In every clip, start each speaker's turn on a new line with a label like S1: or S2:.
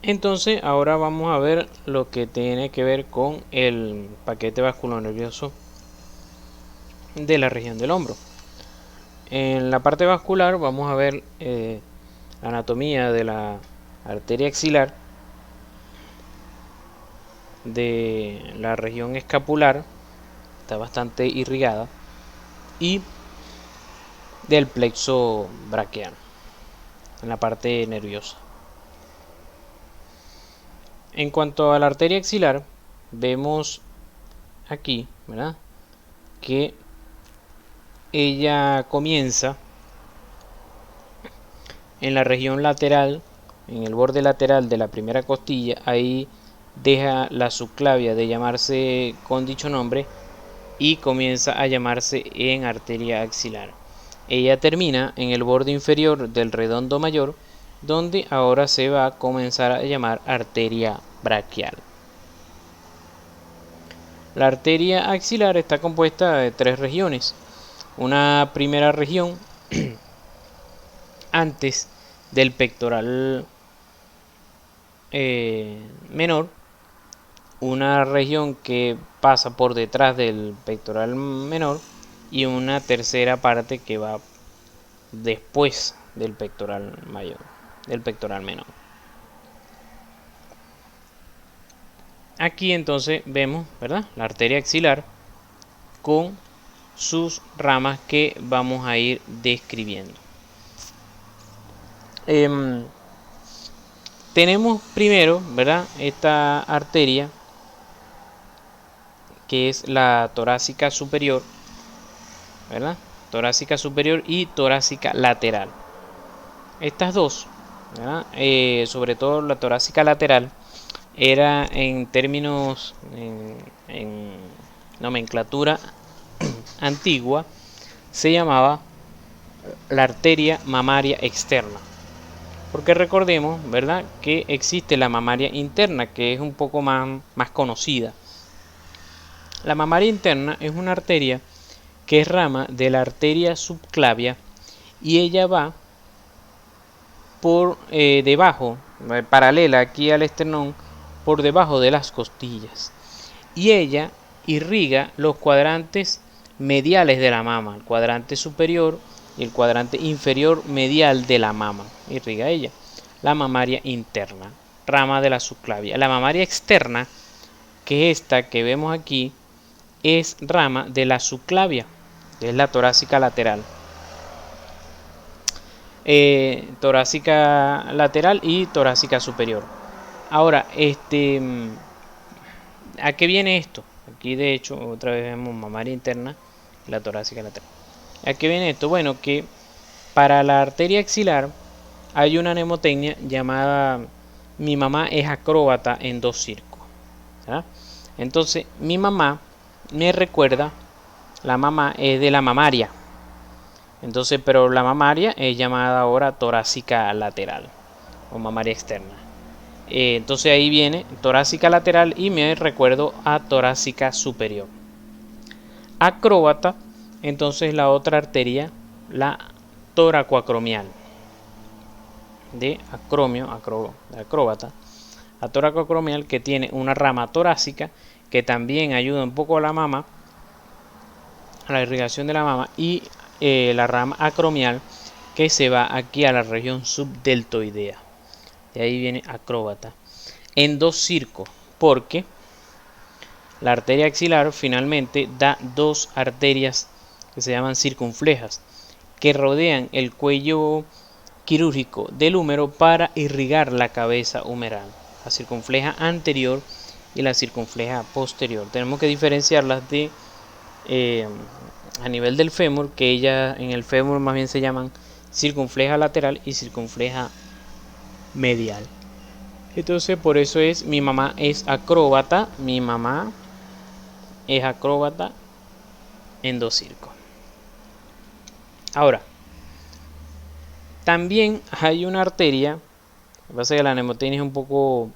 S1: Entonces ahora vamos a ver lo que tiene que ver con el paquete vasculonervioso de la región del hombro. En la parte vascular vamos a ver la anatomía de la arteria axilar, de la región escapular, está bastante irrigada, y del plexo braquial en la parte nerviosa. En cuanto a la arteria axilar, vemos aquí, ¿verdad?, que ella comienza en la región lateral, en el borde lateral de la primera costilla. Ahí deja la subclavia de llamarse con dicho nombre y comienza a llamarse en arteria axilar. Ella termina en el borde inferior del redondo mayor, donde ahora se va a comenzar a llamar arteria braquial. La arteria axilar está compuesta de tres regiones. Una primera región antes del pectoral menor, una región que pasa por detrás del pectoral menor y una tercera parte que va después del pectoral mayor, del pectoral menor. Aquí entonces vemos, ¿verdad?, la arteria axilar con sus ramas que vamos a ir describiendo. Tenemos primero, ¿verdad?, esta arteria que es la torácica superior, ¿verdad?, torácica superior y torácica lateral. Estas dos, ¿verdad?, sobre todo la torácica lateral, era en términos en nomenclatura antigua, se llamaba la arteria mamaria externa, porque recordemos, ¿verdad?, que existe la mamaria interna, que es un poco más conocida. La mamaria interna es una arteria que es rama de la arteria subclavia y ella va por debajo, paralela aquí al esternón, por debajo de las costillas, y ella irriga los cuadrantes mediales de la mama, el cuadrante superior y el cuadrante inferior medial de la mama, irriga ella, la mamaria interna, rama de la subclavia. La mamaria externa, que es esta que vemos aquí, es rama de la subclavia, que es la torácica lateral. Torácica lateral y torácica superior. Ahora, ¿a qué viene esto? Aquí de hecho otra vez vemos mamaria interna y la torácica lateral. ¿A qué viene esto? Bueno, que para la arteria axilar hay una mnemotecnia llamada mi mamá es acróbata en dos circos, ¿verdad? Entonces mi mamá me recuerda, la mamá es de la mamaria, entonces, pero la mamaria es llamada ahora torácica lateral o mamaria externa. Entonces ahí viene torácica lateral y me recuerdo a torácica superior. Acróbata, entonces la otra arteria, la toracoacromial, de acromio, de acróbata, la toracoacromial, que tiene una rama torácica que también ayuda un poco a la mama, a la irrigación de la mama, y la rama acromial que se va aquí a la región subdeltoidea. De ahí viene acróbata. En dos circos, porque la arteria axilar finalmente da dos arterias que se llaman circunflejas, que rodean el cuello quirúrgico del húmero para irrigar la cabeza humeral, la circunfleja anterior y la circunfleja posterior. Tenemos que diferenciarlas de a nivel del fémur, que ellas en el fémur más bien se llaman circunfleja lateral y circunfleja medial. Entonces por eso es mi mamá es acróbata, mi mamá es acróbata en dos circos. Ahora, también hay una arteria, lo que pasa es que la mnemotecnia es un poco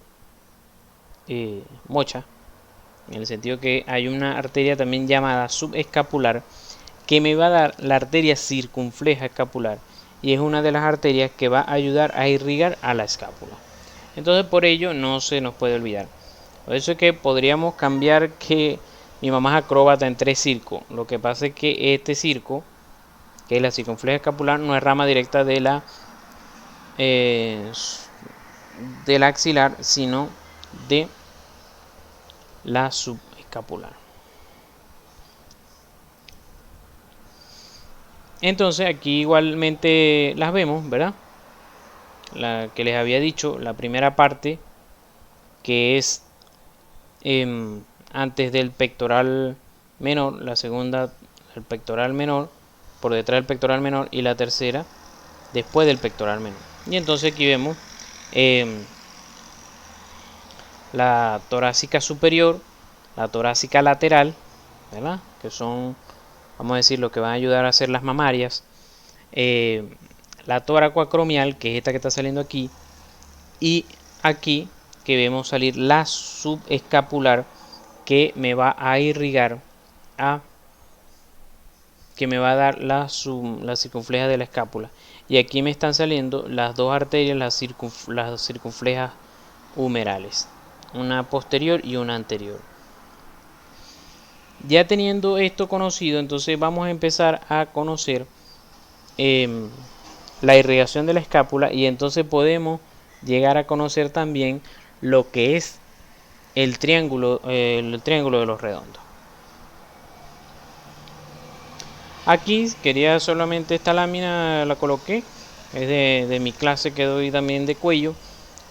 S1: mocha, en el sentido que hay una arteria también llamada subescapular, que me va a dar la arteria circunfleja escapular, y es una de las arterias que va a ayudar a irrigar a la escápula. Entonces por ello no se nos puede olvidar. Por eso es que podríamos cambiar que mi mamá es acróbata en 3 circos. Lo que pasa es que este circo, que es la circunfleja escapular, no es rama directa eh, del axilar, sino de la subescapular. Entonces aquí igualmente las vemos, ¿verdad? La que les había dicho, la primera parte, que es antes del pectoral menor, la segunda el pectoral menor, por detrás del pectoral menor, y la tercera después del pectoral menor. Y entonces aquí vemos la torácica superior, la torácica lateral, ¿verdad? Que son, vamos a decir, lo que van a ayudar a hacer las mamarias. La toracoacromial, que es esta que está saliendo aquí, y aquí que vemos salir la subescapular, que me va a irrigar que me va a dar la circunfleja de la escápula. Y aquí me están saliendo las dos arterias, las circunflejas humerales, una posterior y una anterior. Ya teniendo esto conocido, entonces vamos a empezar a conocer la irrigación de la escápula, y entonces podemos llegar a conocer también lo que es el triángulo de los redondos. Aquí quería solamente esta lámina, la coloqué, es de mi clase que doy también de cuello,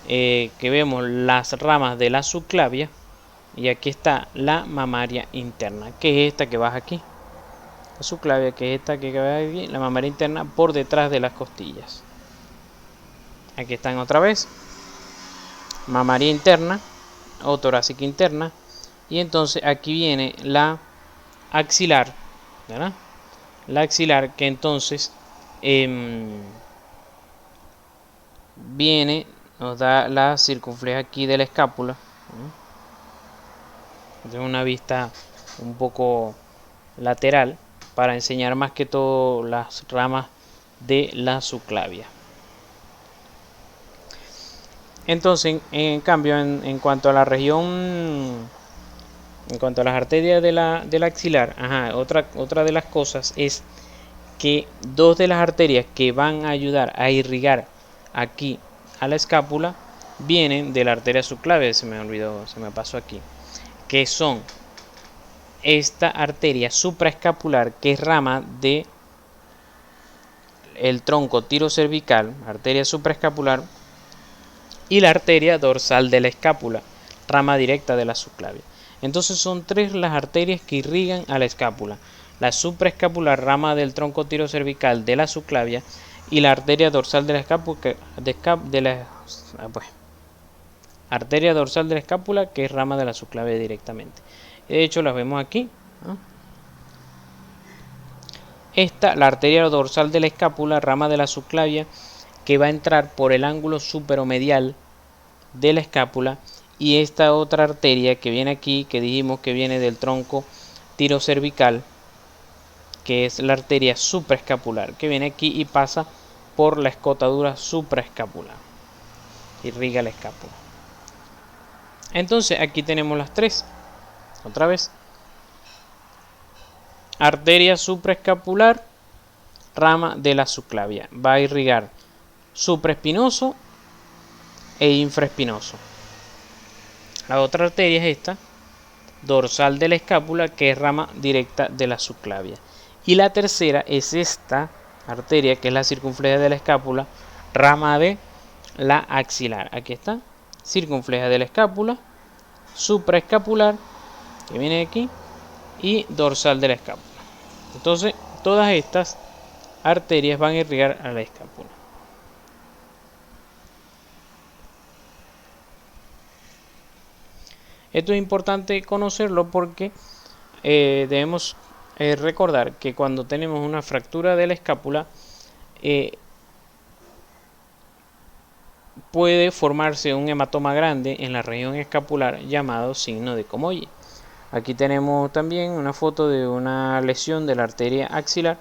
S1: que vemos las ramas de la subclavia, y aquí está la mamaria interna, que es esta que baja aquí. La subclavia, que es esta que va aquí, la mamaria interna por detrás de las costillas. Aquí están otra vez, mamaria interna o torácica interna, y entonces aquí viene la axilar, ¿verdad? La axilar, que entonces viene, nos da la circunfleja aquí de la escápula. Tengo una vista un poco lateral para enseñar más que todo las ramas de la subclavia. Entonces, en cambio, en cuanto a la región, en cuanto a las arterias de la axilar, otra de las cosas es que dos de las arterias que van a ayudar a irrigar aquí a la escápula vienen de la arteria subclavia, se me pasó aquí, que son esta arteria supraescapular, que es rama de el tronco tirocervical, arteria supraescapular, y la arteria dorsal de la escápula, rama directa de la subclavia. Entonces son tres las arterias que irrigan a la escápula: la supraescapular, rama del tronco tirocervical de la subclavia, y la arteria dorsal de la escápula, arteria dorsal de la escápula, que es rama de la subclavia directamente. De hecho las vemos aquí, ¿no? Esta, la arteria dorsal de la escápula, rama de la subclavia, que va a entrar por el ángulo superomedial de la escápula, y esta otra arteria que viene aquí, que dijimos que viene del tronco tirocervical, que es la arteria supraescapular, que viene aquí y pasa por la escotadura supraescapular, irriga la escápula. Entonces aquí tenemos las tres, otra vez: arteria supraescapular, rama de la subclavia, va a irrigar supraespinoso e infraespinoso. La otra arteria es esta, dorsal de la escápula, que es rama directa de la subclavia. Y la tercera es esta arteria, que es la circunfleja de la escápula, rama de la axilar. Aquí está, circunfleja de la escápula, supraescapular, que viene de aquí, y dorsal de la escápula. Entonces todas estas arterias van a irrigar a la escápula. Esto es importante conocerlo porque debemos recordar que cuando tenemos una fractura de la escápula, puede formarse un hematoma grande en la región escapular llamado signo de Comoye. Aquí tenemos también una foto de una lesión de la arteria axilar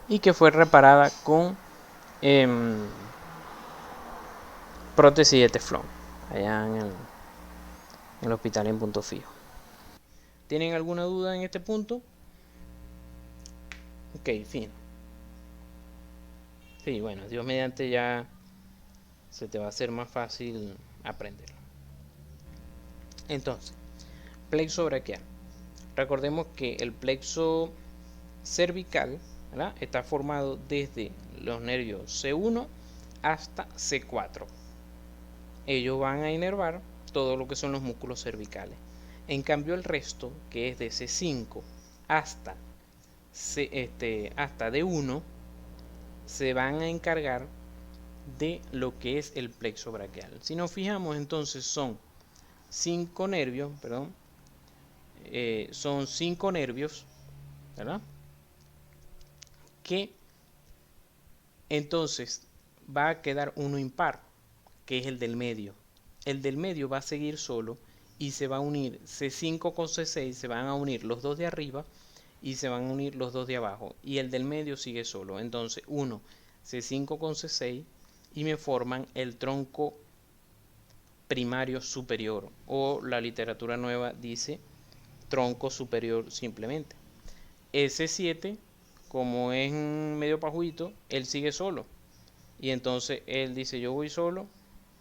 S1: y que fue reparada con prótesis de teflón. allá en el hospital en Punto Fijo. ¿Tienen alguna duda en este punto? Ok, fin. Sí, bueno, Dios mediante ya se te va a hacer más fácil aprenderlo. Entonces, plexo braquial. Recordemos que el plexo cervical, ¿verdad?, está formado desde los nervios C1 hasta C4. Ellos van a inervar todo lo que son los músculos cervicales. En cambio, el resto, que es de C5 hasta, hasta D1, se van a encargar de lo que es el plexo braquial. Si nos fijamos, entonces son 5 nervios, perdón, son 5 nervios, ¿verdad?, que entonces va a quedar uno impar, que es el del medio. El del medio va a seguir solo y se va a unir C5 con C6, se van a unir los dos de arriba y se van a unir los dos de abajo, y el del medio sigue solo. Entonces uno C5 con C6 y me forman el tronco primario superior, o la literatura nueva dice tronco superior simplemente. S7, como es medio pajuito, él sigue solo, y entonces él dice yo voy solo,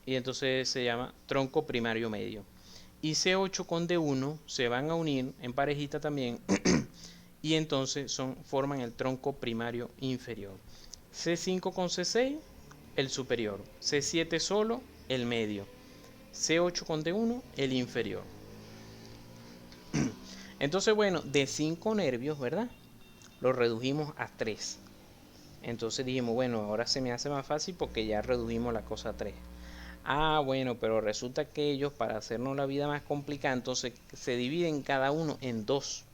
S1: y entonces se llama tronco primario medio. Y C8 con D1 se van a unir en parejita también y entonces forman el tronco primario inferior. C5 con C6 el superior, C7 solo el medio, C8 con D1 el inferior. Entonces, bueno, de 5 nervios, ¿verdad?, lo redujimos a 3. Entonces dijimos, bueno, ahora se me hace más fácil porque ya redujimos la cosa a 3. Ah, bueno, pero resulta que ellos, para hacernos la vida más complicada, entonces se dividen cada uno en 2,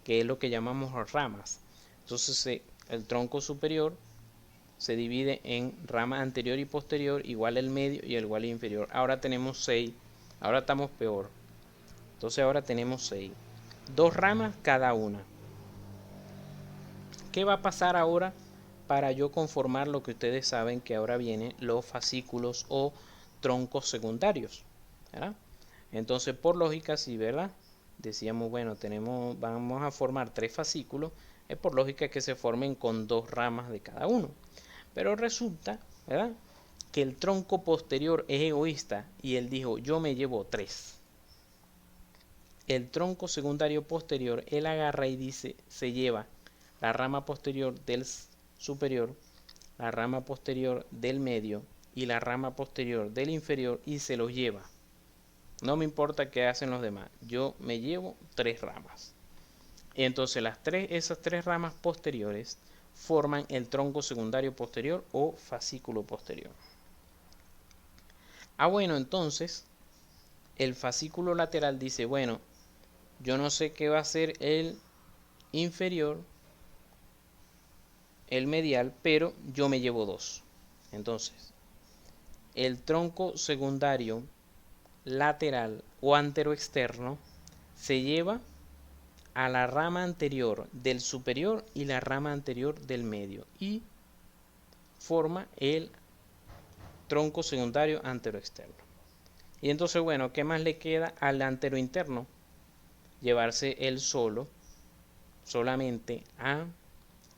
S1: que es lo que llamamos ramas. Entonces el tronco superior se divide en rama anterior y posterior, igual el medio y el igual el inferior. Ahora tenemos 6, ahora estamos peor. Entonces ahora tenemos 6, 2 ramas cada una. ¿Qué va a pasar ahora para yo conformar lo que ustedes saben que ahora vienen los fascículos o troncos secundarios, ¿verdad? Entonces, por lógica, si, ¿verdad?, decíamos, bueno, vamos a formar 3 fascículos, es por lógica que se formen con 2 ramas de cada uno. Pero resulta, ¿verdad?, que el tronco posterior es egoísta y él dijo, yo me llevo 3. El tronco secundario posterior, él agarra y dice, se lleva la rama posterior del superior, la rama posterior del medio y la rama posterior del inferior, y se los lleva. No me importa qué hacen los demás, yo me llevo 3 ramas. Y entonces esas 3 ramas posteriores forman el tronco secundario posterior o fascículo posterior. Bueno, entonces el fascículo lateral dice, bueno, yo no sé qué va a ser el inferior, el medial, pero yo me llevo 2. Entonces, el tronco secundario lateral o anteroexterno se lleva a la rama anterior del superior y la rama anterior del medio y forma el tronco secundario anteroexterno. Y entonces, bueno, ¿qué más le queda al anterointerno? Llevarse él solamente a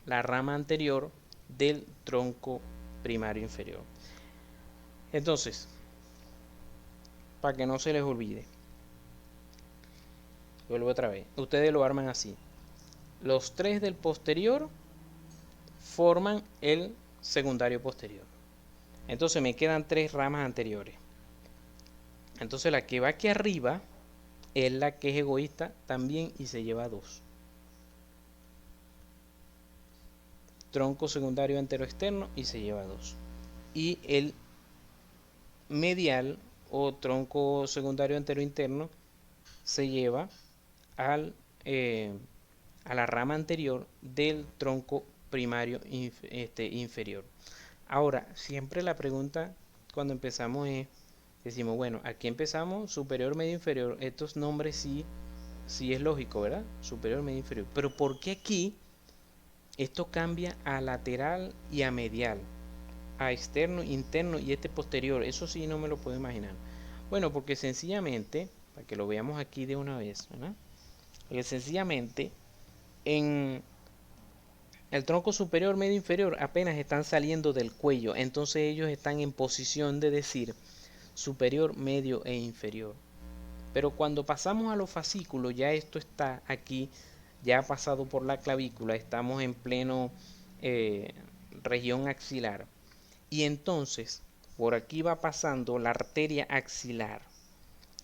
S1: la rama anterior del tronco primario inferior. Entonces, para que no se les olvide, vuelvo otra vez, ustedes lo arman así: los 3 del posterior forman el secundario posterior, entonces me quedan 3 ramas anteriores. Entonces la que va aquí arriba es la que es egoísta también y se lleva 2. Tronco secundario anteroexterno y se lleva 2. Y el medial o tronco secundario anterointerno se lleva a la rama anterior del tronco primario inferior. Ahora, siempre la pregunta cuando empezamos es, decimos, bueno, aquí empezamos superior, medio, inferior. Estos nombres sí es lógico, ¿verdad? Superior, medio, inferior. Pero ¿por qué aquí esto cambia a lateral y a medial? A externo, interno y este posterior. Eso sí no me lo puedo imaginar. Bueno, porque sencillamente, para que lo veamos aquí de una vez, ¿verdad? Porque sencillamente en el tronco superior, medio, inferior apenas están saliendo del cuello, entonces ellos están en posición de decir superior, medio e inferior. Pero cuando pasamos a los fascículos, ya esto está aquí, ya ha pasado por la clavícula, estamos en pleno región axilar. Y entonces, por aquí va pasando la arteria axilar.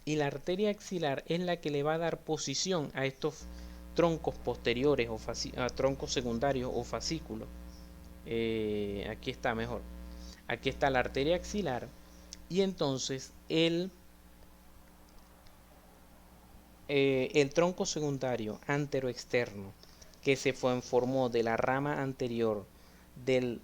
S1: Y la arteria axilar es la que le va a dar posición a estos troncos posteriores o a troncos secundarios o fascículos. Aquí está mejor. Aquí está la arteria axilar. Y entonces el tronco secundario anteroexterno que se formó de la rama anterior del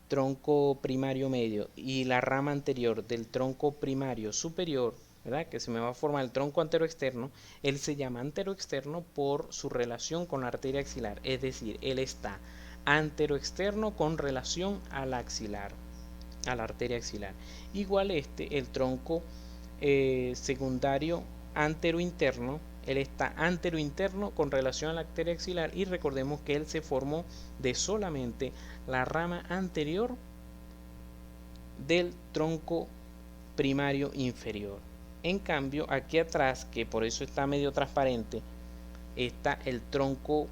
S1: tronco primario medio y la rama anterior del tronco primario superior, ¿verdad? Que se me va a formar el tronco anteroexterno, él se llama anteroexterno por su relación con la arteria axilar, es decir, él está anteroexterno con relación a la axilar, a la arteria axilar. Igual el tronco secundario anterointerno, él está anterointerno con relación a la arteria axilar y recordemos que él se formó de solamente la rama anterior del tronco primario inferior. En cambio, aquí atrás, que por eso está medio transparente, está el tronco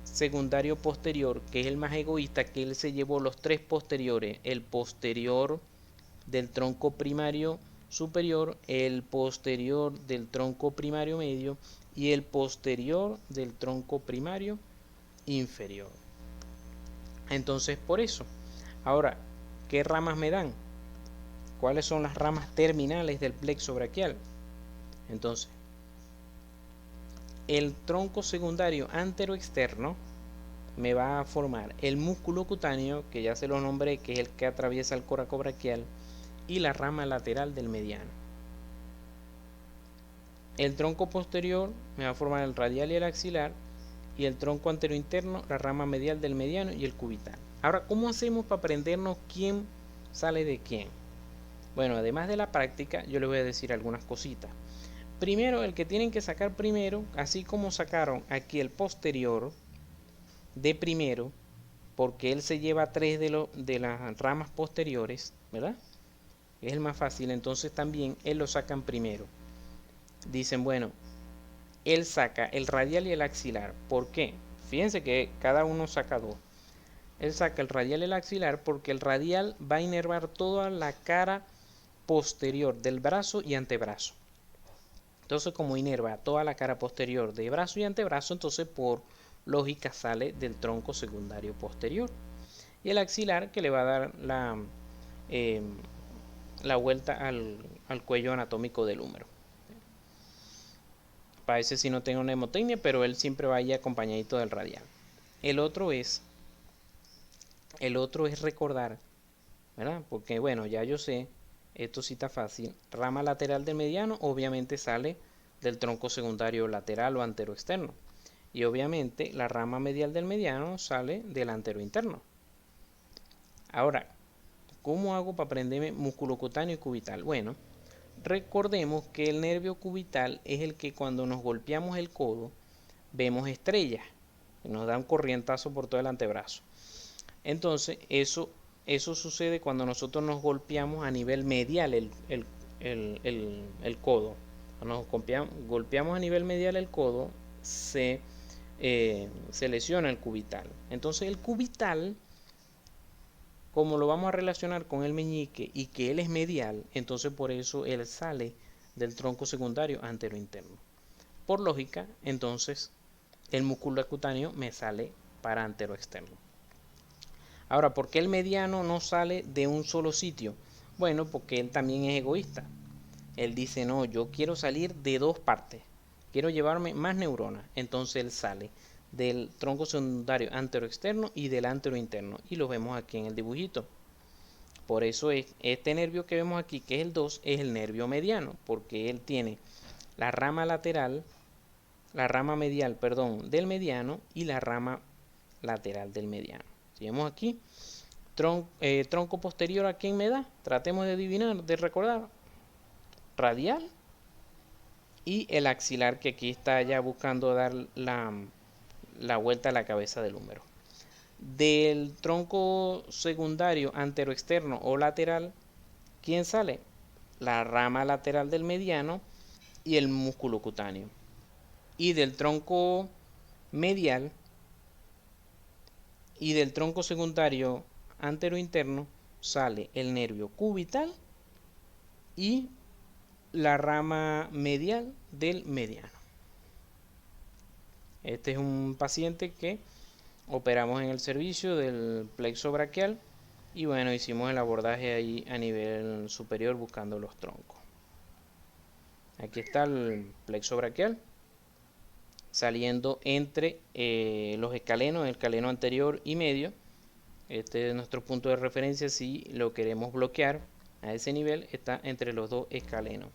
S1: secundario posterior, que es el más egoísta, que él se llevó los tres posteriores, el posterior del tronco primario superior, el posterior del tronco primario medio y el posterior del tronco primario inferior. Entonces, por eso, ahora, ¿qué ramas me dan? ¿Cuáles son las ramas terminales del plexo braquial? Entonces, el tronco secundario anteroexterno me va a formar el músculo cutáneo, que ya se lo nombré, que es el que atraviesa el coracobraquial, y la rama lateral del mediano. El tronco posterior me va a formar el radial y el axilar, y el tronco anterointerno, la rama medial del mediano y el cubital. Ahora, ¿cómo hacemos para aprendernos quién sale de quién? Bueno, además de la práctica, yo les voy a decir algunas cositas. Primero, el que tienen que sacar primero, así como sacaron aquí el posterior de primero, porque él se lleva tres de las ramas posteriores, ¿verdad? Es el más fácil, entonces también él lo sacan primero. Dicen, bueno, él saca el radial y el axilar. ¿Por qué? Fíjense que cada uno saca dos. Él saca el radial y el axilar porque el radial va a inervar toda la cara posterior del brazo y antebrazo. Entonces, como inerva toda la cara posterior de brazo y antebrazo, entonces por lógica sale del tronco secundario posterior. Y el axilar que le va a dar la vuelta al cuello anatómico del húmero. Para ese sí no tengo mnemotecnia, pero él siempre va ahí acompañadito del radial. El otro es recordar, ¿verdad? Porque bueno, ya yo sé, esto sí está fácil. Rama lateral del mediano obviamente sale del tronco secundario lateral o anteroexterno. Y obviamente la rama medial del mediano sale del anterointerno. Ahora, ¿cómo hago para aprenderme músculo cutáneo y cubital? Bueno, recordemos que el nervio cubital es el que cuando nos golpeamos el codo vemos estrellas, que nos dan corrientazo por todo el antebrazo. Entonces, eso sucede cuando nosotros nos golpeamos a nivel medial el codo. Cuando nos golpeamos a nivel medial el codo, se lesiona el cubital. Entonces, el cubital, como lo vamos a relacionar con el meñique y que él es medial, entonces por eso él sale del tronco secundario anterointerno. Por lógica, entonces el músculo cutáneo me sale para anteroexterno. Ahora, ¿por qué el mediano no sale de un solo sitio? Bueno, porque él también es egoísta. Él dice, no, yo quiero salir de dos partes. Quiero llevarme más neuronas. Entonces él sale del tronco secundario anteroexterno y del anterointerno. Y lo vemos aquí en el dibujito. Por eso este nervio que vemos aquí, que es el 2, es el nervio mediano. Porque él tiene la rama lateral, la rama medial, perdón, del mediano y la rama lateral del mediano. Si vemos aquí, tronco posterior, ¿a quién me da? Tratemos de adivinar, de recordar. radial y el axilar, que aquí está ya buscando dar la vuelta a la cabeza del húmero. Del tronco secundario anteroexterno o lateral, ¿quién sale? La rama lateral del mediano y el músculo cutáneo. Y del tronco medial y del tronco secundario anterointerno sale el nervio cubital y la rama medial del mediano. Este es un paciente que operamos en el servicio del plexo braquial y bueno, hicimos el abordaje ahí a nivel superior buscando los troncos. Aquí está el plexo braquial saliendo entre los escalenos, el escaleno anterior y medio. Este es nuestro punto de referencia si lo queremos bloquear a ese nivel, está entre los dos escalenos.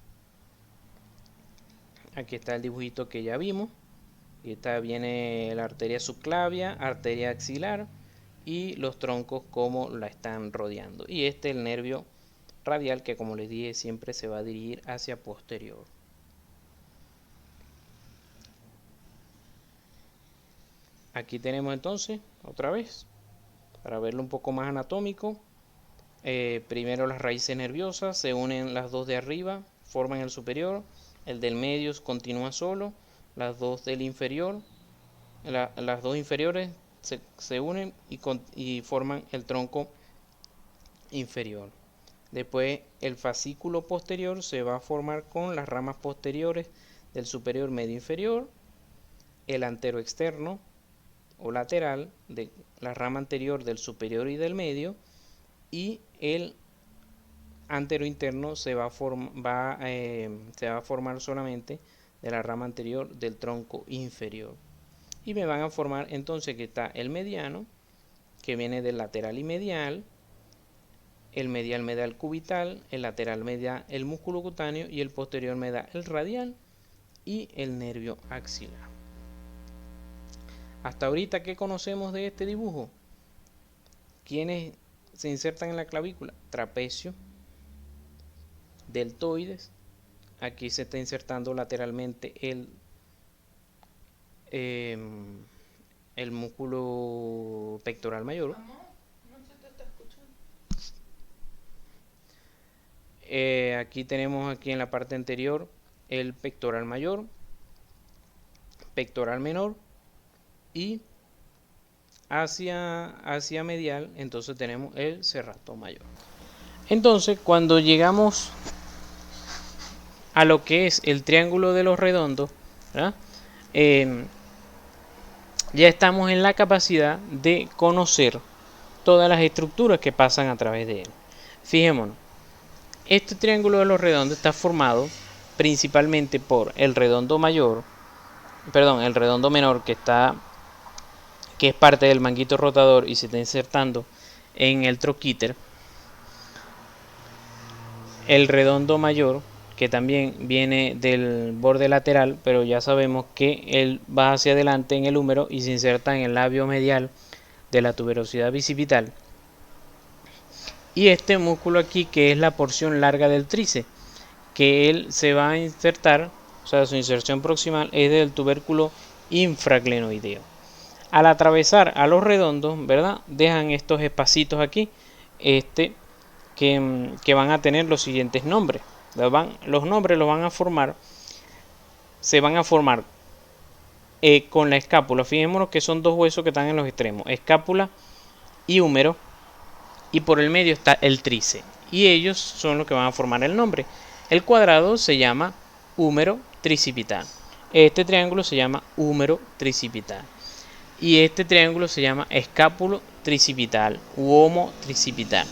S1: Aquí está el dibujito que ya vimos. Y esta viene la arteria subclavia, arteria axilar y los troncos como la están rodeando. Y este es el nervio radial que, como les dije, siempre se va a dirigir hacia posterior. Aquí tenemos entonces, otra vez, para verlo un poco más anatómico, primero las raíces nerviosas, se unen las dos de arriba, forman el superior, el del medio continúa solo, las dos del inferior, las dos inferiores se unen y forman el tronco inferior. Después el fascículo posterior se va a formar con las ramas posteriores del superior, medio, inferior, el antero externo o lateral de la rama anterior del superior y del medio, y el antero interno se va a formar solamente de la rama anterior del tronco inferior. Y me van a formar entonces que está el mediano, que viene del lateral y medial, el medial me da el cubital, el lateral me da el músculo cutáneo y el posterior me da el radial y el nervio axilar. Hasta ahorita, ¿qué conocemos de este dibujo? ¿Quiénes se insertan en la clavícula? Trapecio, deltoides. Aquí se está insertando lateralmente el músculo pectoral mayor.
S2: No se te está escuchando.
S1: Aquí tenemos aquí en la parte anterior el pectoral mayor, pectoral menor y hacia medial entonces tenemos el serrato mayor. Entonces cuando llegamos a lo que es el triángulo de los redondos, ya estamos en la capacidad de conocer todas las estructuras que pasan a través de él. Fijémonos, este triángulo de los redondos está formado principalmente por el redondo mayor, el redondo menor que es parte del manguito rotador y se está insertando en el troquíter, el redondo mayor que también viene del borde lateral, pero ya sabemos que él va hacia adelante en el húmero y se inserta en el labio medial de la tuberosidad bicipital, y este músculo aquí que es la porción larga del tríceps, que él se va a insertar, o sea, su inserción proximal es del tubérculo infraclenoideo. Al atravesar a los redondos, ¿verdad? Dejan estos espacitos aquí, que van a tener los siguientes nombres. Los nombres los van a formar, se van a formar con la escápula. Fijémonos que son dos huesos que están en los extremos, escápula y húmero, y por el medio está el tríceps, y ellos son los que van a formar el nombre. El cuadrado se llama húmero tricipital, este triángulo se llama húmero tricipital, y este triángulo se llama escápulo tricipital u homo tricipital.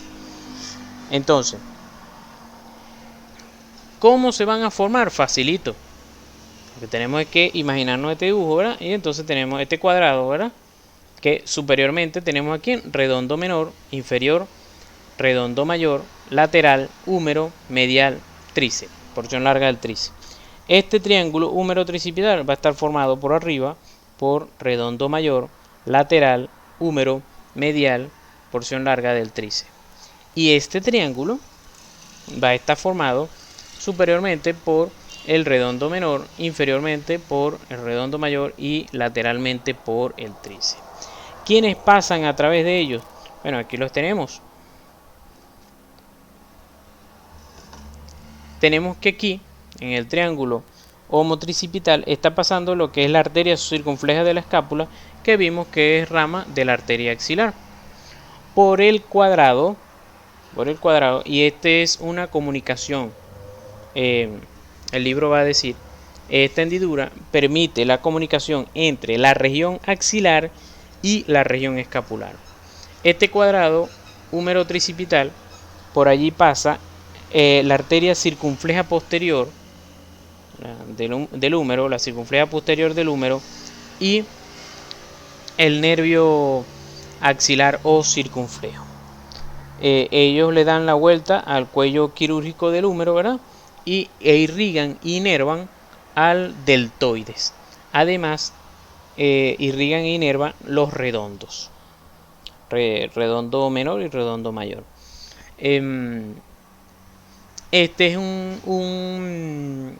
S1: Entonces, ¿cómo se van a formar? Facilito. Lo que tenemos es que imaginarnos este dibujo, ¿verdad? Y entonces tenemos este cuadrado, ¿verdad? Que superiormente tenemos aquí redondo menor, inferior, redondo mayor, lateral, húmero, medial, tríceps, porción larga del tríceps. Este triángulo húmero tricipital va a estar formado por arriba por redondo mayor, lateral, húmero, medial, porción larga del tríceps. Y este triángulo va a estar formado superiormente por el redondo menor, inferiormente por el redondo mayor y lateralmente por el tríceps. ¿Quiénes pasan a través de ellos? Bueno, aquí los tenemos. Tenemos que aquí, en el triángulo homotricipital, está pasando lo que es la arteria circunfleja de la escápula, que vimos que es rama de la arteria axilar. Por el cuadrado, y este es una comunicación. El libro va a decir, esta hendidura permite la comunicación entre la región axilar y la región escapular. Este cuadrado húmero-tricipital, por allí pasa la arteria circunfleja posterior del húmero, la circunfleja posterior del húmero y el nervio axilar o circunflejo. Ellos le dan la vuelta al cuello quirúrgico del húmero, ¿verdad? E irrigan, inervan al deltoides. Además, irrigan e inervan los redondos. Redondo menor y redondo mayor. Este es un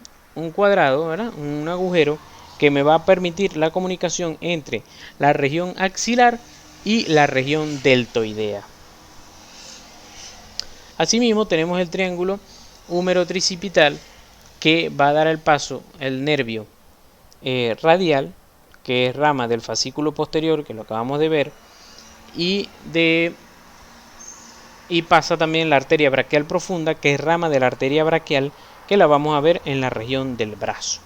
S1: cuadrado, ¿verdad? Un agujero que me va a permitir la comunicación entre la región axilar y la región deltoidea. Asimismo tenemos el triángulo húmero-tricipital que va a dar el paso el nervio radial, que es rama del fascículo posterior, que lo acabamos de ver, y pasa también la arteria braquial profunda, que es rama de la arteria braquial, que la vamos a ver en la región del brazo.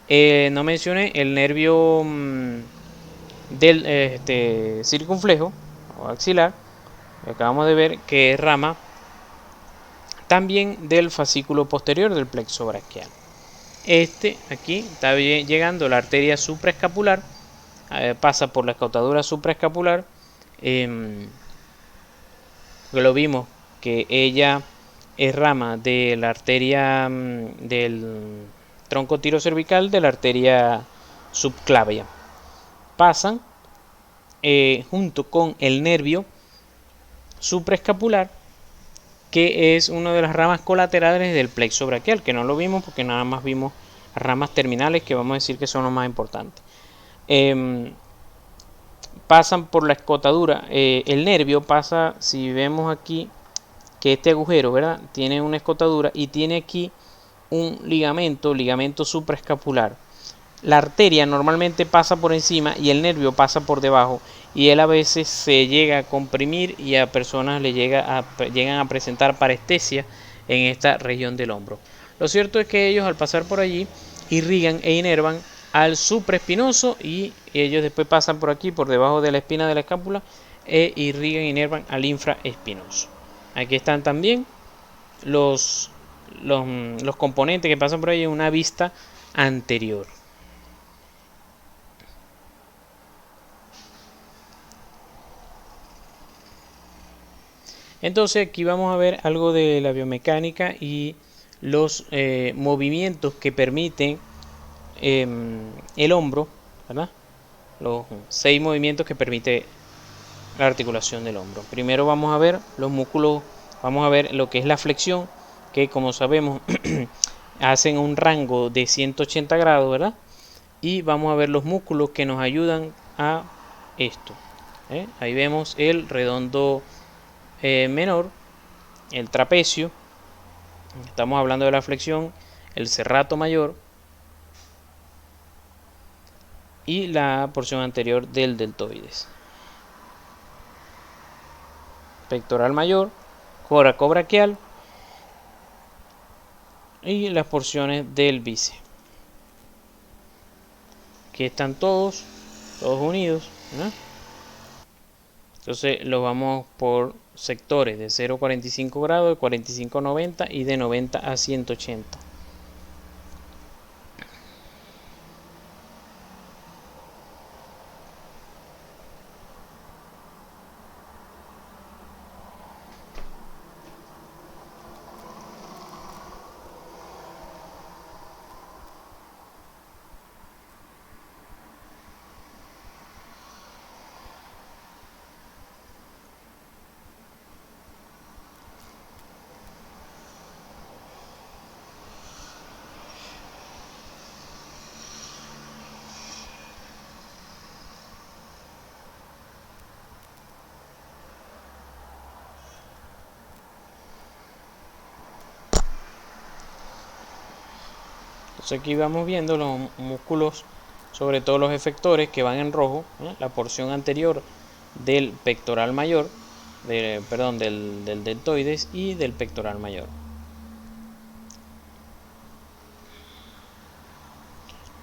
S1: No mencioné el nervio del circunflejo o axilar, que acabamos de ver, que es rama también del fascículo posterior del plexo braquial. Aquí está llegando la arteria supraescapular, pasa por la escotadura supraescapular, lo vimos que ella es rama de la arteria del tronco tirocervical, de la arteria subclavia. Pasan junto con el nervio supraescapular, que es una de las ramas colaterales del plexo braquial, que no lo vimos porque nada más vimos ramas terminales, que vamos a decir que son los más importantes. Pasan por la escotadura, el nervio pasa, si vemos aquí que este agujero, ¿verdad?, tiene una escotadura y tiene aquí un ligamento supraescapular. La arteria normalmente pasa por encima y el nervio pasa por debajo, y él a veces se llega a comprimir y a personas llegan a presentar parestesia en esta región del hombro. Lo cierto es que ellos, al pasar por allí, irrigan e inervan al supraespinoso, y ellos después pasan por aquí, por debajo de la espina de la escápula, e irrigan e inervan al infraespinoso. Aquí están también los componentes que pasan por ahí en una vista anterior. Entonces aquí vamos a ver algo de la biomecánica y los movimientos que permiten el hombro, ¿verdad? Los 6 movimientos que permite la articulación del hombro. Primero vamos a ver los músculos, vamos a ver lo que es la flexión, que como sabemos hacen un rango de 180 grados, ¿verdad? Y vamos a ver los músculos que nos ayudan a esto. Ahí vemos el redondo menor, el trapecio, estamos hablando de la flexión, el serrato mayor y la porción anterior del deltoides. Pectoral mayor, coracobraquial y las porciones del bíceps. Aquí están todos unidos, ¿no? Entonces los vamos por sectores de 0 a 45 grados, de 45 a 90 y de 90 a 180. Entonces aquí vamos viendo los músculos, sobre todo los efectores que van en rojo, la porción anterior del pectoral mayor, del deltoides y del pectoral mayor.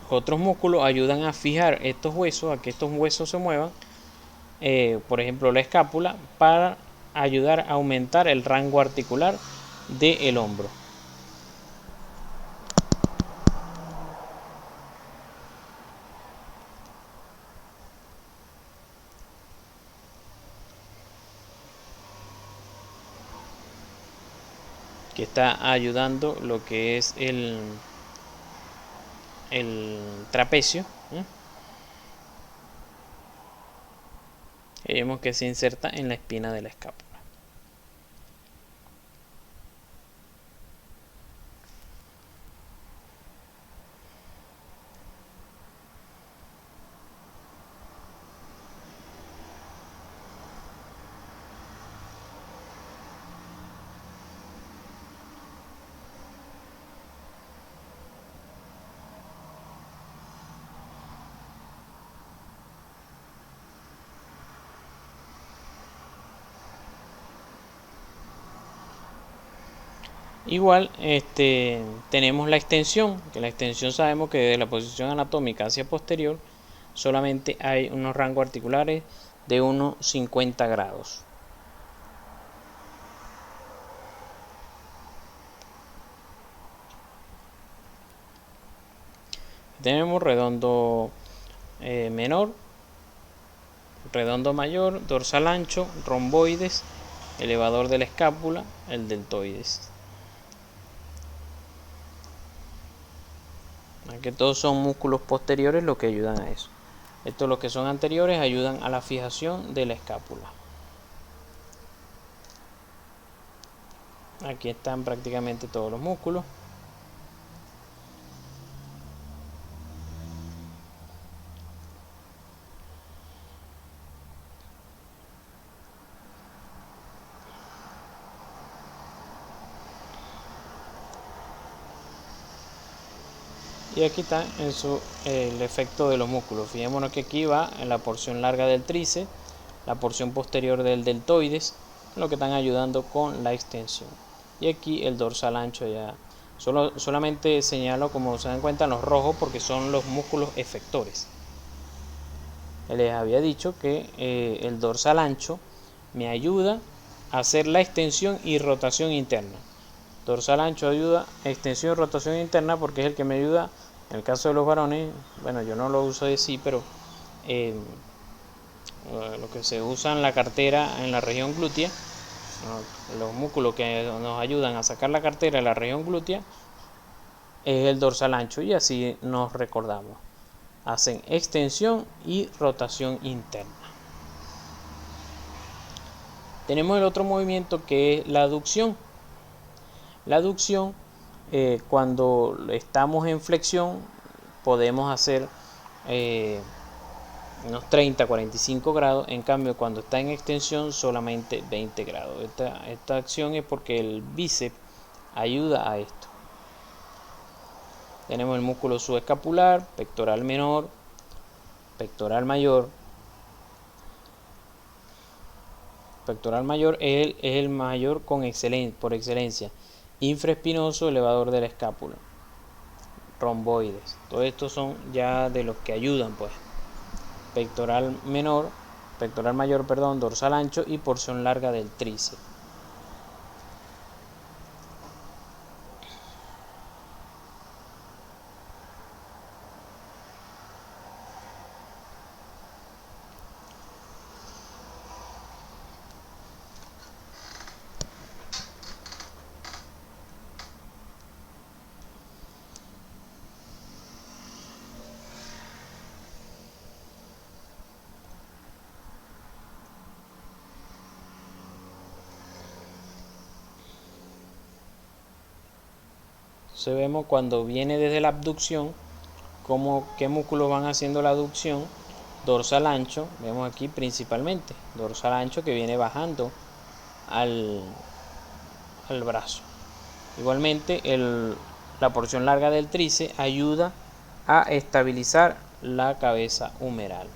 S1: Otros músculos ayudan a fijar estos huesos, a que estos huesos se muevan, por ejemplo la escápula, para ayudar a aumentar el rango articular del hombro. Que está ayudando lo que es el trapecio. Vemos que se inserta en la espina de la escápula. Igual tenemos la extensión, que la extensión sabemos que desde la posición anatómica hacia posterior solamente hay unos rangos articulares de unos 50 grados. Tenemos redondo menor, redondo mayor, dorsal ancho, romboides, elevador de la escápula, el deltoides. Que todos son músculos posteriores los que ayudan a eso. Estos, los que son anteriores, ayudan a la fijación de la escápula. Aquí están prácticamente todos los músculos. Y aquí está el efecto de los músculos. Fijémonos que aquí va en la porción larga del tríceps, la porción posterior del deltoides, lo que están ayudando con la extensión. Y aquí el dorsal ancho ya. Solamente señalo, como se dan cuenta, los rojos porque son los músculos efectores. Les había dicho que el dorsal ancho me ayuda a hacer la extensión y rotación interna. Dorsal ancho ayuda a extensión y rotación interna porque es el que me ayuda. En el caso de los varones, bueno, yo no lo uso de sí, pero lo que se usa en la cartera en la región glútea, los músculos que nos ayudan a sacar la cartera en la región glútea, es el dorsal ancho, y así nos recordamos. Hacen extensión y rotación interna. Tenemos el otro movimiento que es la aducción. La aducción, cuando estamos en flexión, podemos hacer unos 30-45 grados. En cambio, cuando está en extensión, solamente 20 grados. Esta acción es porque el bíceps ayuda a esto. Tenemos el músculo subescapular, pectoral menor, pectoral mayor. Pectoral mayor es el mayor por excelencia. Infraespinoso, elevador de la escápula, romboides. Todos estos son ya de los que ayudan, pues. Pectoral mayor, dorsal ancho y porción larga del tríceps. Entonces vemos cuando viene desde la abducción, qué músculos van haciendo la aducción. Dorsal ancho, vemos aquí principalmente, dorsal ancho que viene bajando al brazo. Igualmente la porción larga del tríceps ayuda a estabilizar la cabeza humeral.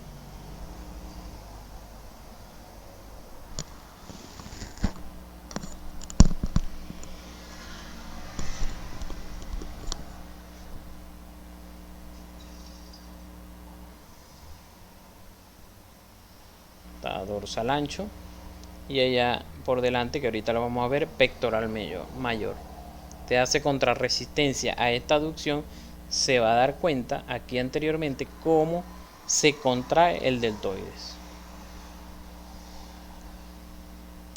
S1: Está dorsal ancho y allá por delante, que ahorita lo vamos a ver, pectoral mayor. Te hace contrarresistencia a esta aducción. Se va a dar cuenta aquí anteriormente cómo se contrae el deltoides.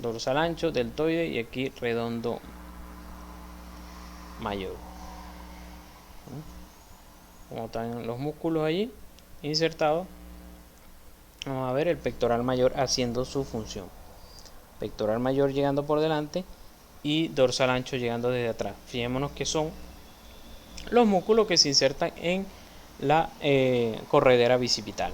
S1: Dorsal ancho, deltoide y aquí redondo mayor. Como están los músculos allí insertados, vamos a ver el pectoral mayor haciendo su función. Pectoral mayor llegando por delante y dorsal ancho llegando desde atrás. Fijémonos que son los músculos que se insertan en la corredera bicipital.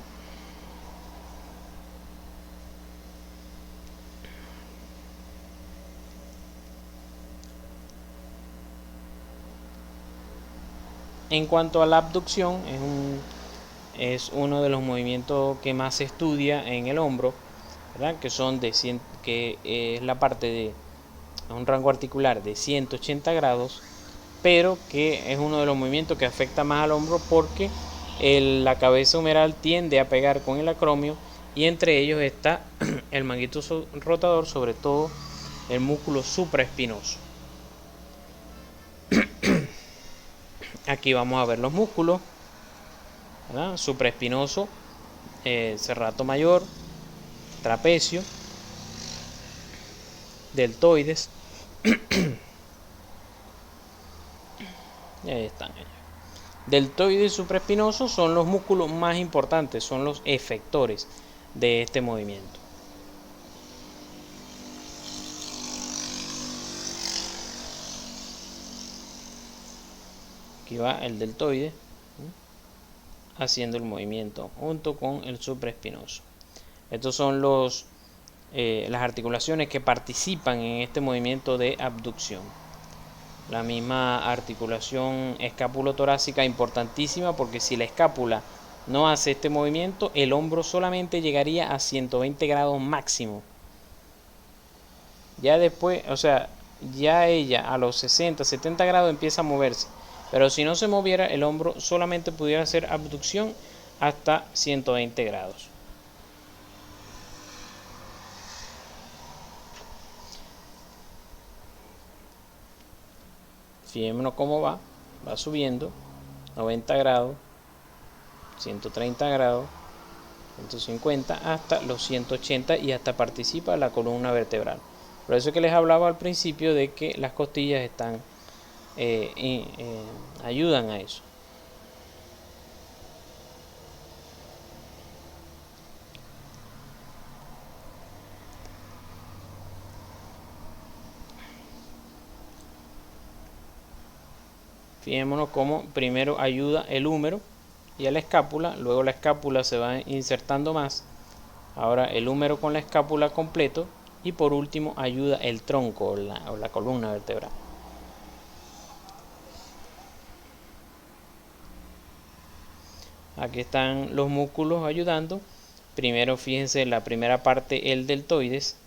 S1: En cuanto a la abducción, es uno de los movimientos que más se estudia en el hombro, ¿verdad? Que son que es la parte de un rango articular de 180 grados, pero que es uno de los movimientos que afecta más al hombro porque la cabeza humeral tiende a pegar con el acromio y entre ellos está el manguito rotador, sobre todo el músculo supraespinoso. Aquí vamos a ver los músculos, ¿verdad? Supraespinoso, serrato mayor, trapecio, deltoides. Y ahí están ellos. Deltoides y supraespinoso son los músculos más importantes, son los efectores de este movimiento. Aquí va el deltoide haciendo el movimiento junto con el supraespinoso. Estos son las articulaciones que participan en este movimiento de abducción. La misma articulación escapulotorácica importantísima, porque si la escápula no hace este movimiento, el hombro solamente llegaría a 120 grados máximo. Ya después, o sea, ya ella a los 60, 70 grados empieza a moverse. Pero si no se moviera, el hombro solamente pudiera hacer abducción hasta 120 grados. Fijémonos cómo va subiendo, 90 grados, 130 grados, 150 hasta los 180 y hasta participa la columna vertebral. Por eso es que les hablaba al principio de que las costillas están ayudan a eso. Fijémonos cómo primero ayuda el húmero y a la escápula, luego la escápula se va insertando más, ahora el húmero con la escápula completo y por último ayuda el tronco o la columna vertebral. Aquí están los músculos ayudando. Primero fíjense la primera parte, el deltoides,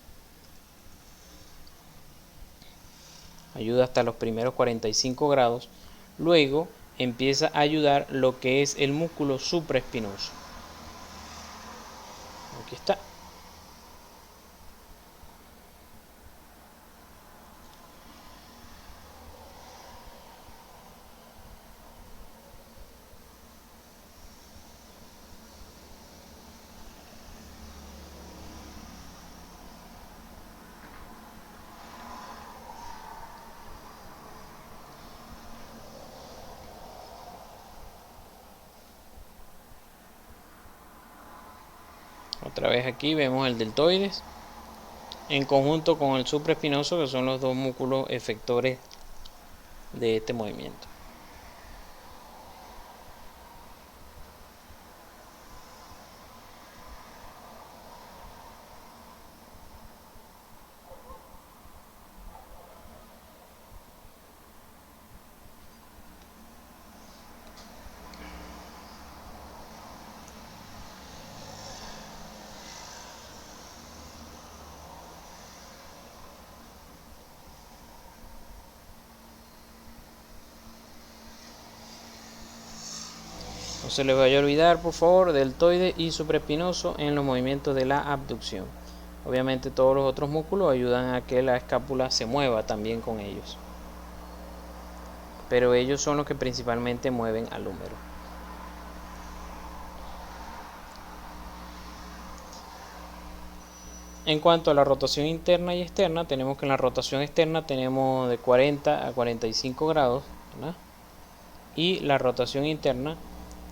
S1: ayuda hasta los primeros 45 grados. Luego empieza a ayudar lo que es el músculo supraespinoso. Aquí está. Otra vez aquí vemos el deltoides en conjunto con el supraespinoso, que son los dos músculos efectores de este movimiento. No se les vaya a olvidar, por favor, deltoide y supraespinoso en los movimientos de la abducción. Obviamente todos los otros músculos ayudan a que la escápula se mueva también con ellos, pero ellos son los que principalmente mueven al húmero. En cuanto a la rotación interna y externa, tenemos que en la rotación externa tenemos de 40 a 45 grados, ¿verdad? Y la rotación interna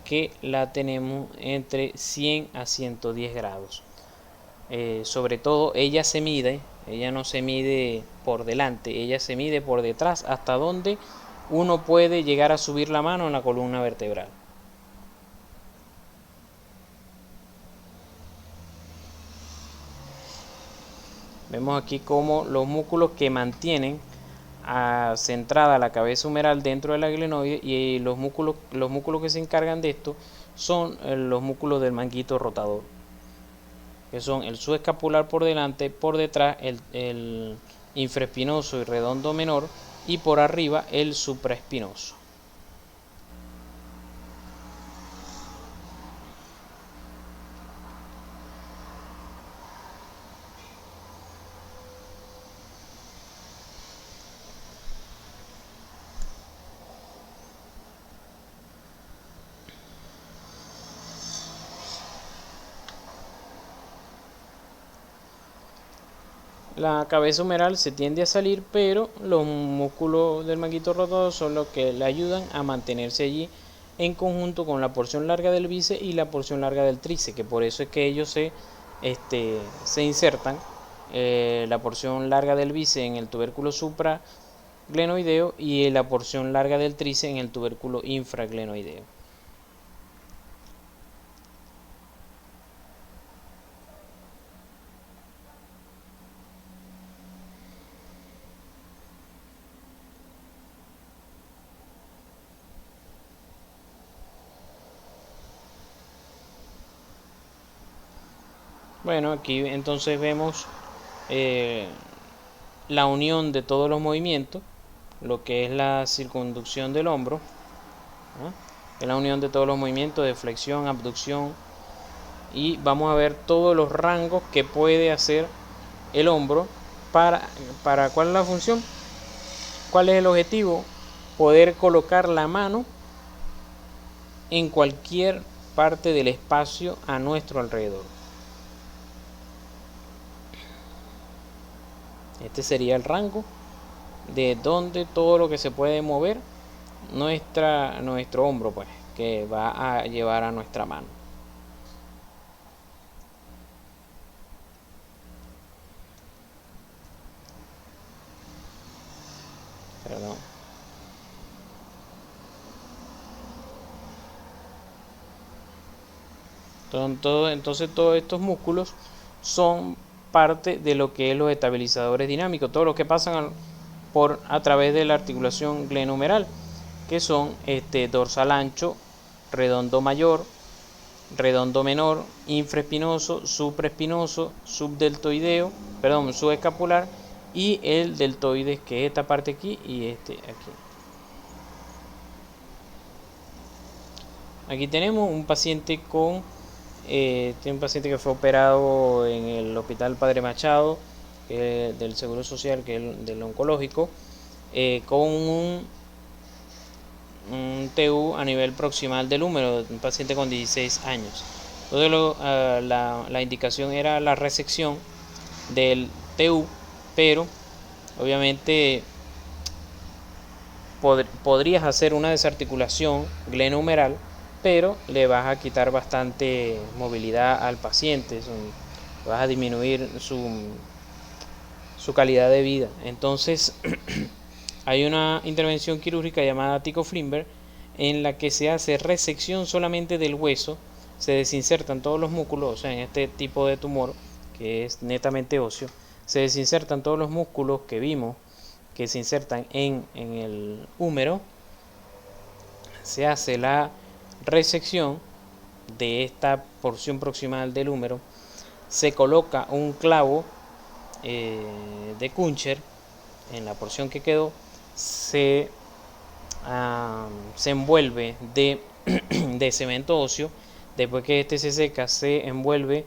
S1: que la tenemos entre 100 a 110 grados. Sobre todo ella no se mide por delante, ella se mide por detrás hasta donde uno puede llegar a subir la mano en la columna vertebral. Vemos aquí como los músculos que mantienen centrada la cabeza humeral dentro de la glenoide, y los músculos que se encargan de esto son los músculos del manguito rotador, que son el subescapular por delante, por detrás el infraespinoso y redondo menor, y por arriba el supraespinoso. La cabeza humeral se tiende a salir, pero los músculos del manguito rotador son los que le ayudan a mantenerse allí en conjunto con la porción larga del bíceps y la porción larga del tríceps, que por eso es que ellos se insertan la porción larga del bíceps en el tubérculo supraglenoideo y la porción larga del tríceps en el tubérculo infraglenoideo. Bueno, aquí entonces vemos la unión de todos los movimientos, lo que es la circunducción del hombro, ¿no? Es la unión de todos los movimientos de flexión, abducción, y vamos a ver todos los rangos que puede hacer el hombro. Para ¿cuál es la función? ¿Cuál es el objetivo? Poder colocar la mano en cualquier parte del espacio a nuestro alrededor. Este sería el rango de donde todo lo que se puede mover nuestro hombro, pues, que va a llevar a nuestra mano. Perdón. Entonces todos estos músculos son parte de lo que es los estabilizadores dinámicos, todos los que pasan a través de la articulación glenohumeral, que son dorsal ancho, redondo mayor, redondo menor, infraespinoso, supraespinoso, subdeltoideo, subescapular, y el deltoides, que es esta parte aquí y aquí. Aquí tenemos un paciente un paciente que fue operado en el Hospital Padre Machado, del Seguro Social, que es del oncológico, con un TU a nivel proximal del húmero, un paciente con 16 años. Entonces la indicación era la resección del TU, pero obviamente podrías hacer una desarticulación glenohumeral, pero le vas a quitar bastante movilidad al paciente, vas a disminuir su calidad de vida. Entonces hay una intervención quirúrgica llamada Tycho Flimberg, en la que se hace resección solamente del hueso, se desinsertan todos los músculos, o sea, en este tipo de tumor que es netamente óseo, se desinsertan todos los músculos que vimos que se insertan en el húmero, se hace la resección de esta porción proximal del húmero, se coloca un clavo de Kuncher en la porción que quedó, se envuelve de de cemento óseo. Después que este se seca, se envuelve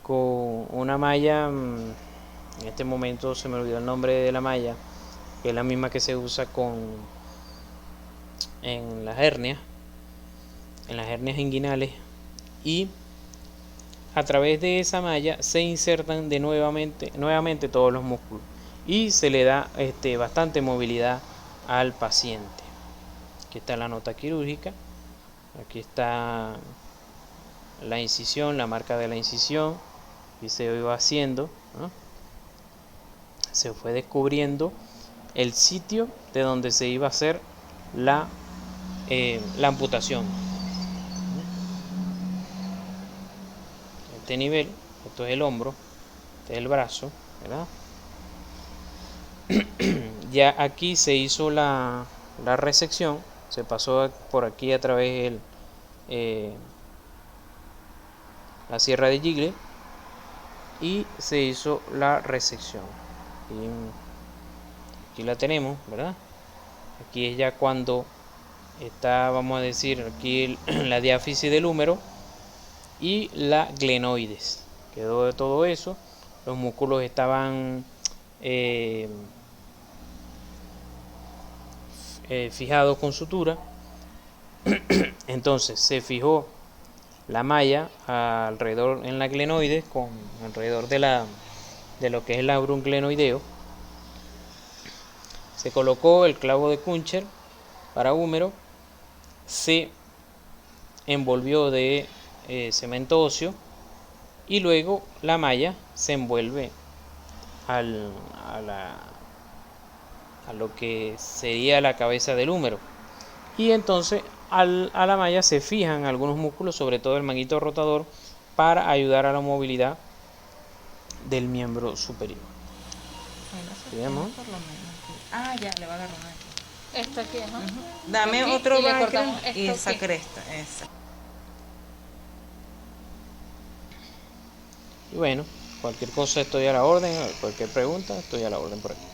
S1: con una malla, en este momento se me olvidó el nombre de la malla, que es la misma que se usa en las hernias inguinales, y a través de esa malla se insertan nuevamente todos los músculos y se le da bastante movilidad al paciente. Aquí está la nota quirúrgica, aquí está la incisión, la marca de la incisión, y se iba haciendo, ¿no? Se fue descubriendo el sitio de donde se iba a hacer la amputación. Este nivel, esto es el hombro, este es el brazo, ¿verdad? Ya aquí se hizo la resección, se pasó por aquí a través de la sierra de Jigle y se hizo la resección. Y aquí la tenemos, ¿verdad? Aquí es ya cuando está, vamos a decir, aquí la diáfisis del húmero y la glenoides. Quedó de todo eso, los músculos estaban fijados con sutura. Entonces se fijó la malla alrededor en la glenoides, alrededor de lo que es el labrum glenoideo. Se colocó el clavo de Kuncher para húmero, se envolvió de cemento óseo y luego la malla se envuelve a lo que sería la cabeza del húmero, y entonces a la malla se fijan algunos músculos, sobre todo el manguito rotador, para ayudar a la movilidad del miembro superior.
S3: Bueno, por lo menos. Ah, ya, le va a agarrar una aquí.
S2: Esto aquí, ¿no?
S3: Dame
S2: Aquí,
S3: otro
S2: y le
S3: background
S2: cortamos esto
S3: y esa
S2: aquí.
S3: cresta, esa.
S1: Y bueno, cualquier cosa estoy a la orden, cualquier pregunta estoy a la orden por aquí.